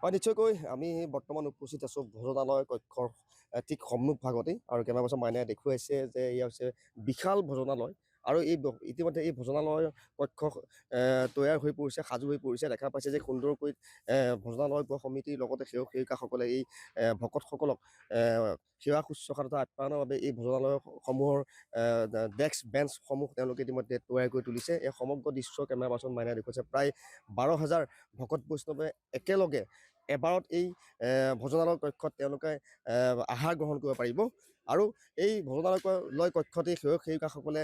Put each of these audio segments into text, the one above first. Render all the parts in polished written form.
হয় নিশ্চয়কৈ আমি বৰ্তমান উপস্থিত আছোঁ ভোজনালয় কক্ষৰ ঠিক সন্মুখ ভাগতেই আৰু কেইবা বছৰ মাইনাই দেখুৱাইছে যে এয়া হৈছে বিশাল ভোজনালয় আৰু ইতিমধ্যে এই ভোজনালয় কক্ষ তৈয়াৰ হৈ পৰিছে, সাজু হৈ পৰিছে। দেখা পাইছে যে সুন্দৰকৈ ভোজনালয় সমিতিৰ লগতে সেৱিকাসকলে এই ভকতসকলক সেৱা শুশ্ৰূষা তথা আপ্যায়নৰ বাবে এই ভোজনালয়সমূহৰ ডেস্ক বেঞ্চসমূহ তেওঁলোকে ইতিমধ্যে তৈয়াৰ কৰি তুলিছে। এই সমগ্ৰ দৃশ্য কেমেৰা পাৰ্চন মাইনাই দেখুৱাইছে। প্ৰায় 12,000 ভকত বৈষ্ণৱে একেলগে এবাৰত এই ভোজনালয় কক্ষত তেওঁলোকে আহাৰ গ্ৰহণ কৰিব পাৰিব আৰু এই ভোজনালয় কক্ষতেই সেৱিকাসকলে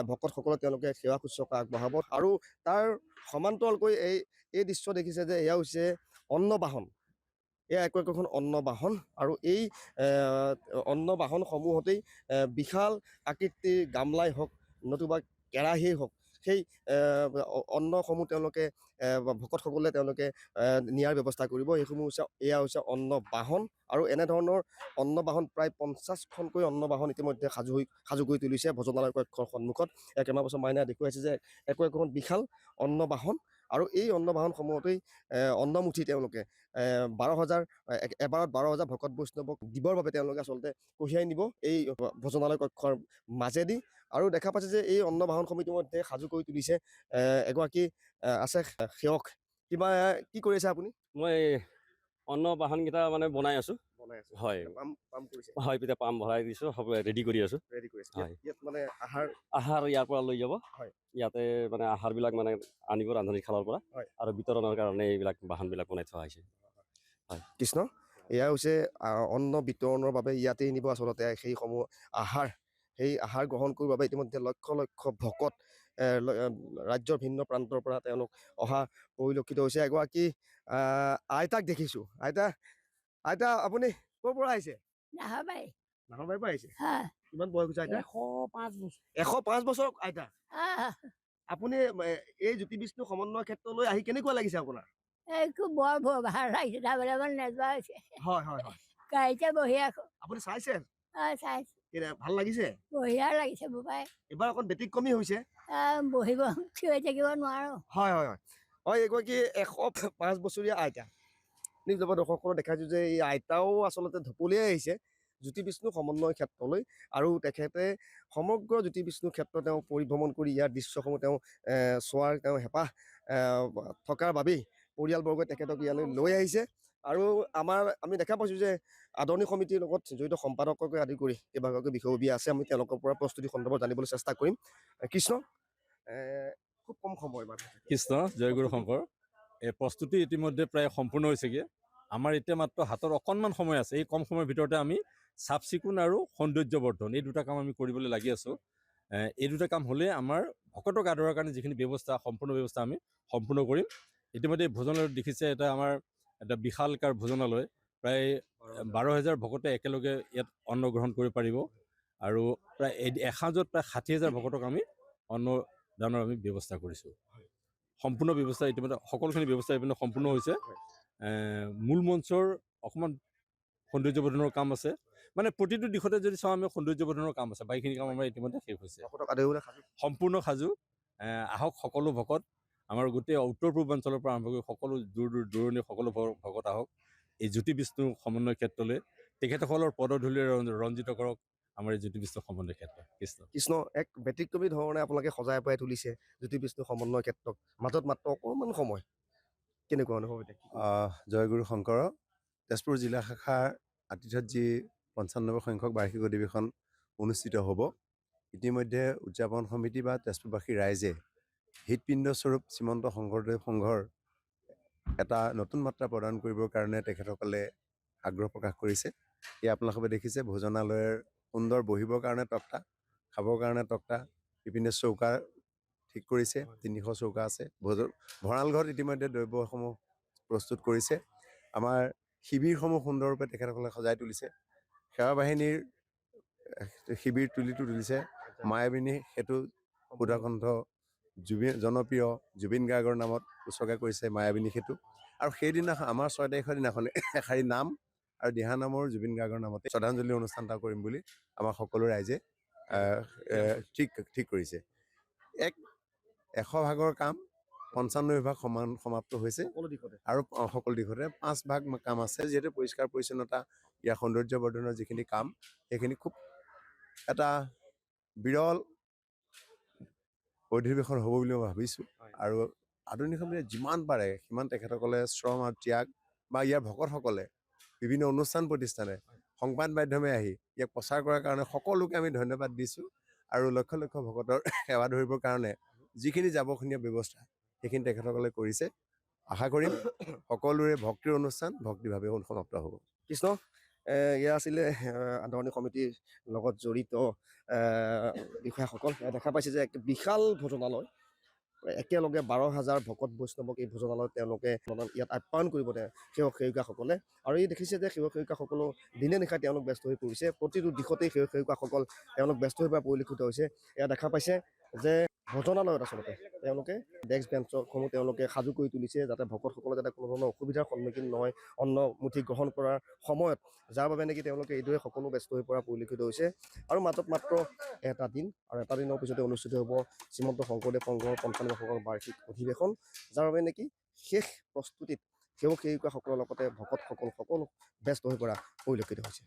ভকতসকলক তেওঁলোকে সেৱা শুশ্ৰূষা আগবঢ়াব আৰু তাৰ সমান্তৰালকৈ এই দৃশ্য দেখিছে যে এয়া হৈছে অন্নবাহন। এয়া একোখন অন্নবাহন আৰু এই অন্নবাহনসমূহতেই বিশাল আকৃতিৰ গামলাই হওক নতুবা কেৰাহীয়ে হওক সেই অন্নসমূহ তেওঁলোকে ভকতসকলে তেওঁলোকে নিয়াৰ ব্যৱস্থা কৰিব। এইসমূহ এয়া হৈছে অন্নবাহন আৰু এনেধৰণৰ অন্নবাহন প্ৰায় 50খনকৈ অন্নবাহন ইতিমধ্যে সাজু কৰি তুলিছে ভোজনালয় কক্ষৰ সন্মুখত। কেইবা বছৰ মাইনাই দেখুৱাইছে যে একোখন বিশাল অন্নবাহন আৰু এই অন্নবাহনসমূহতেই অন্নমুঠি তেওঁলোকে 12,000 এবাৰত 12,000 ভকত বৈষ্ণৱক দিবৰ বাবে তেওঁলোকে আচলতে কঢ়িয়াই নিব এই ভোজনালয় কক্ষৰ মাজেদি। আৰু দেখা পাইছে যে এই অন্নবাহনসমূহ ইতিমধ্যে সাজু কৰি তুলিছে এগৰাকী আছে সেৱক। কিবা কি কৰি আছে আপুনি? মই অন্ন বাহনকেইটা মানে বনাই আছো। হয় হয়, এতিয়া পাম ভৰাই দিছো, সব ৰেডি কৰি আছো। ইয়াত মানে আহাৰ ইয়াৰ পৰা লৈ যাব। ইয়াতে মানে আহাৰবিলাক মানে আনিব ৰান্ধনীশালৰ পৰা আৰু বিতৰণৰ কাৰণে এইবিলাক বাহনবিলাক বনাই থোৱা হৈছে। হয় কৃষ্ণ, এয়া হৈছে অন্ন বিতৰণৰ বাবে ইয়াতেই নিব আচলতে সেইসমূহ আহাৰ। সেই আহাৰ গ্ৰহণ কৰিবৰ বাবে ইতিমধ্যে লক্ষ লক্ষ ভকত ৰাজ্যৰ ভিন্ন প্ৰান্তৰ পৰা তেওঁলোক অহা পৰিলক্ষিত হৈছে। এগৰাকী আইতাক দেখিছোঁ। আইতা আপুনি ক'ৰ পৰা আহিছে? নাহৰবাৰীৰ পৰা আহিছে। কিমান বয়স হৈছে আইতা? 105 বছৰ আইতা। আপুনি এই জ্যোতি বিষ্ণু সমন্বয় ক্ষেত্ৰলৈ আহি কেনেকুৱা লাগিছে আপোনাৰ? খুব বৰ ভাল লাগিছে, যাবলৈ মন নোযোৱা হৈছে। হয় হয় হয়, গাড়ীতে বহি আছো। আপুনি চাইছে? চাইছো। ভাল লাগিছে? বঢ়িয়া লাগিছে বোপাই। এবাৰ অকণ ব্যতিক্ৰমী হৈছে। বহিব থিয় থাকিব নোৱাৰো। হয় হয় হয় হয়, এগৰাকী 105 বছৰীয়া আইতা। নিজ দৰ্শকসকলক দেখাইছো যে এই আইতাও আচলতে ঢপলিয়াই আহিছে জ্যোতি বিষ্ণু সমন্বয় ক্ষেত্ৰলৈ আৰু তেখেতে সমগ্ৰ জ্যোতি বিষ্ণু ক্ষেত্ৰ তেওঁ পৰিভ্ৰমণ কৰি ইয়াৰ দৃশ্যসমূহ তেওঁ চোৱাৰ তেওঁ হেঁপাহ থকাৰ বাবেই পৰিয়ালবৰ্গই তেখেতক ইয়ালৈ লৈ আহিছে। আৰু আমি দেখা পাইছোঁ যে আদৰণি সমিতিৰ লগত জড়িত সম্পাদককে আদি কৰি কেইবাগৰাকী বিষয়ববীয়া আছে। আমি তেওঁলোকৰ পৰা প্ৰস্তুতি সন্দৰ্ভত জানিবলৈ চেষ্টা কৰিম। কৃষ্ণ, খুব কম সময় মানে। কৃষ্ণ জয়গুৰু শংকৰ। এই প্ৰস্তুতি ইতিমধ্যে প্ৰায় সম্পূৰ্ণ হৈছেগৈ। আমাৰ এতিয়া মাত্ৰ হাতৰ অকণমান সময় আছে। এই কম সময়ৰ ভিতৰতে আমি চাফ চিকুণ আৰু সৌন্দৰ্য বৰ্ধন এই দুটা কাম আমি কৰিবলৈ লাগি আছোঁ। এই দুটা কাম হ'লে আমাৰ ভকতক আদৰাৰ কাৰণে যিখিনি ব্যৱস্থা সম্পূৰ্ণ ব্যৱস্থা আমি সম্পূৰ্ণ কৰিম। ইতিমধ্যে ভোজনালয়ত দেখিছে এটা বিশালকাৰ ভোজনালয়, প্ৰায় 12,000 ভকতে একেলগে ইয়াত অন্ন গ্ৰহণ কৰিব পাৰিব আৰু প্ৰায় এসাঁজত প্ৰায় 60,000 ভকতক আমি অন্নদানৰ আমি ব্যৱস্থা কৰিছোঁ। সম্পূৰ্ণ ব্যৱস্থা ইতিমধ্যে সকলোখিনি ব্যৱস্থা ইতিমধ্যে সম্পূৰ্ণ হৈছে। মূল মঞ্চৰ অকণমান সৌন্দৰ্যবৰ্ধনৰ কাম আছে, মানে প্ৰতিটো দিশতে যদি চাওঁ আমি সৌন্দৰ্যবৰ্ধনৰ কাম আছে। বাকীখিনি কাম আমাৰ ইতিমধ্যে শেষ হৈছে, সম্পূৰ্ণ সাজু। আহক সকলো ভকত, আমাৰ গোটেই উত্তৰ পূৰ্বাঞ্চলৰ পৰা আৰম্ভ কৰি সকলো দূৰণিৰ সকলো ভকত আহক এই জ্যোতি বিষ্ণু সমন্বয় ক্ষেত্ৰলৈ। তেখেতসকলৰ পদধূলিৰে ৰঞ্জিত কৰক আমাৰ এই জ্যোতি বিষ্ণু সমন্বয় ক্ষেত্ৰ। কৃষ্ণ, এক ব্যতিক্ৰমী ধৰণে আপোনালোকে সজাই পৰাই তুলিছে জ্যোতি বিষ্ণু সমন্বয় ক্ষেত্ৰক। মাজত মাত্ৰ অকণমান সময়, কেনেকুৱা অনুভৱ এতিয়া? জয়গুৰু শংকৰ, তেজপুৰ জিলা শাখাৰ আতিথ্যত যি 95 সংখ্যক বাৰ্ষিক অধিৱেশন অনুষ্ঠিত হ'ব, ইতিমধ্যে উদযাপন সমিতি বা তেজপুৰবাসী ৰাইজে হৃদপিণ্ডস্বৰূপ শ্ৰীমন্ত শংকৰদেৱ সংঘৰ এটা নতুন মাত্ৰা প্ৰদান কৰিবৰ কাৰণে তেখেতসকলে আগ্ৰহ প্ৰকাশ কৰিছে। এয়া আপোনালোকে দেখিছে ভোজনালয়ৰ সুন্দৰ বহিবৰ কাৰণে তক্তা, খাবৰ কাৰণে তক্তা, বিভিন্ন চৌকা ঠিক কৰিছে। 300 চৌকা আছে। ভঁৰাল ঘৰত ইতিমধ্যে দ্ৰব্যসমূহ প্ৰস্তুত কৰিছে। আমাৰ শিবিৰসমূহ সুন্দৰৰূপে তেখেতসকলে সজাই তুলিছে। সেৱা বাহিনীৰ শিবিৰ তুলিছে। মায়াবিনী সেতু সুধাকণ্ঠ জনপ্ৰিয় জুবিন গাৰ্গৰ নামত উৎসৰ্গা কৰিছে মায়াবিনী সেতু। আৰু সেইদিনাখন আমাৰ 6 তাৰিখৰ দিনাখন এশাৰী নাম আৰু দিহানামৰ জুবিন গাৰ্গৰ নামতে শ্ৰদ্ধাঞ্জলি অনুষ্ঠান এটা কৰিম বুলি আমাৰ সকলো ৰাইজে ঠিক কৰিছে। 100 ভাগৰ কাম 95% সমাপ্ত হৈছে সকলো দিশতে আৰু সকলো দিশতে 5% কাম আছে যিহেতু পৰিষ্কাৰ পৰিচ্ছন্নতা ইয়াৰ সৌন্দৰ্য বৰ্ধনৰ যিখিনি কাম সেইখিনি খুব এটা বিৰল অধিৱেশন হ'ব বুলি মই ভাবিছোঁ আৰু আধুনিক সমিতিয়ে যিমান পাৰে সিমান তেখেতসকলে শ্ৰম আৰু ত্যাগ বা ইয়াৰ ভকতসকলে বিভিন্ন অনুষ্ঠান প্ৰতিষ্ঠানে সংবাদ মাধ্যমে আহি ইয়াক প্ৰচাৰ কৰাৰ কাৰণে সকলোকে আমি ধন্যবাদ দিছোঁ আৰু লক্ষ লক্ষ ভকতৰ সেৱা ধৰিবৰ কাৰণে যিখিনি যাৱতীয় ব্যৱস্থা সেইখিনি তেখেতসকলে কৰিছে আশা কৰিম সকলোৰে ভক্তিৰ অনুষ্ঠান ভক্তিভাৱে সমাপ্ত হ'ব কৃষ্ণ এয়া আছিলে আদৰণি সমিতিৰ লগত জড়িত বিষয়াসকল দেখা পাইছে যে এক বিশাল ভোজনালয় একেলগে 12,000 ভকত বৈষ্ণৱক এই ভোজনালয়ত তেওঁলোকে ইয়াত আপ্যায়ন কৰিব সেৱক সেৱিকাসকলে আৰু এই দেখিছে যে সেৱক সেৱিকাসকলো দিনে নিশাই তেওঁলোক ব্যস্ত হৈ পৰিছে প্ৰতিটো দিশতেই সেৱক সেৱিকাসকল তেওঁলোক ব্যস্ত হৈ পৰা পৰিলক্ষিত হৈছে এয়া দেখা পাইছে যে ভোজনালয়ত আচলতে তেওঁলোকে ডেস্ক বেঞ্চসমূহ তেওঁলোকে সাজু কৰি তুলিছে যাতে ভকতসকলে যাতে কোনো ধৰণৰ অসুবিধাৰ সন্মুখীন নহয় অন্ন মুঠি গ্ৰহণ কৰাৰ সময়ত যাৰ বাবে নেকি তেওঁলোকে এইদৰে সকলো ব্যস্ত হৈ পৰা পৰিলক্ষিত হৈছে আৰু মাত্ৰ এটা দিন আৰু এটা দিনৰ পিছতে অনুষ্ঠিত হ'ব শ্ৰীমন্ত শংকৰদেৱ সংঘৰ 95 বাৰ্ষিক অধিৱেশন যাৰ বাবে নেকি শেষ প্ৰস্তুতিত সেৱক সেৱিকাসকলৰ লগতে ভকতসকল সকলো ব্যস্ত হৈ পৰা পৰিলক্ষিত হৈছে